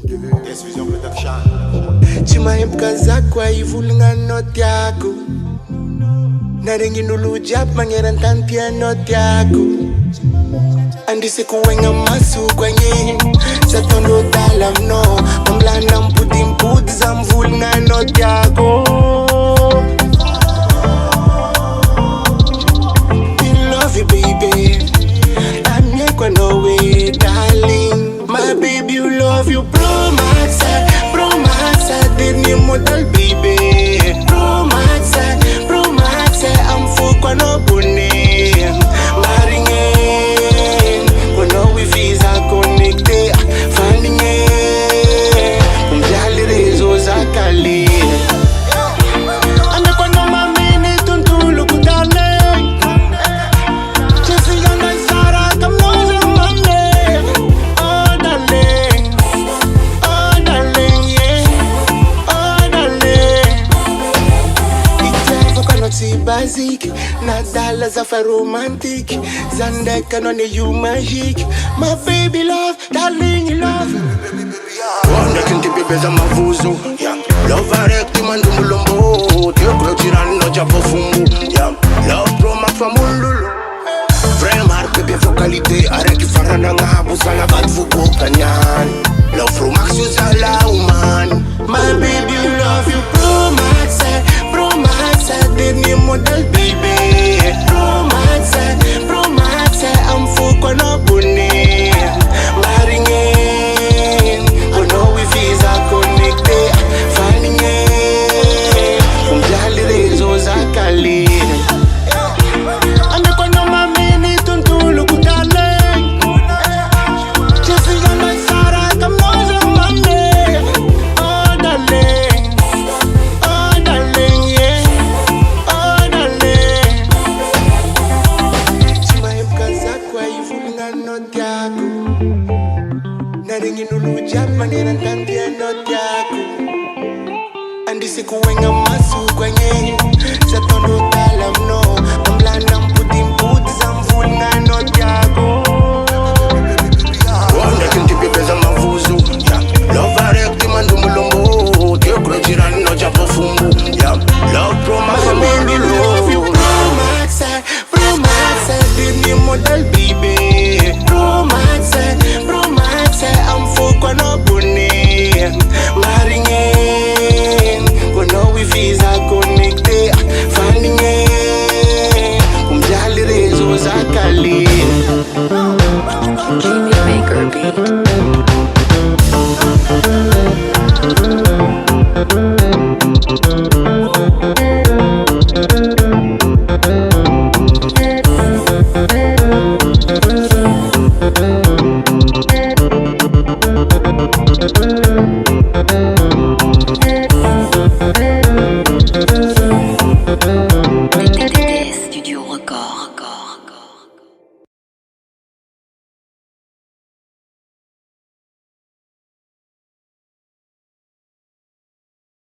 Vision Production. Chimaimka zakwa ivulunga not yako. Naringinu jab mangeran tantia not yako. Andise kuwenga masu kwenye Satondo talam no Mamlana mpudim pud zamvulunga not yako. I love you baby, I'm like no way darling. My baby you love you PROMAX, PROMAX, didn't model baby. PROMAX, PROMAX, I'm full kwa no bune. Maringe, kono we visa connecte. Fandinge, umjali rezo zakali. Basic, Nadala zafa romantic, Zandeka no ne you magic. My baby love, darling you love. Wanda kinti bebe za mavuzo, love direct mandu mulombo. Dio krochiran no japo fumu, love PROMAX fa mululu. Vraiment bebe vocalité, areki farana ngabu sana bat fuko kanyan. Love PROMAX you sala uman. My baby you love you PROMAX, PROMAX, didn't model baby. PROMAX, PROMAX, I'm full kwa no bune. Maringe, kono we visa connecte. Fandinge, umjali rezo zakali. Ame kono mamini tuntulu kutale. Jeffy gana sara kamozo mame. Oh darling, oh darling yeah. Naringinu jab mangeran tantia not yako. Andise kuwenga masu kwenye Satondo talam no Mamlana mpudim pud zamvulunga not yako. Wanda kinti bebe za mavuzo, love direct mandu mulombo. Dio krochiran no japo fumu, love PROMAX fa mululu. Love you PROMAX, PROMAX, didn't model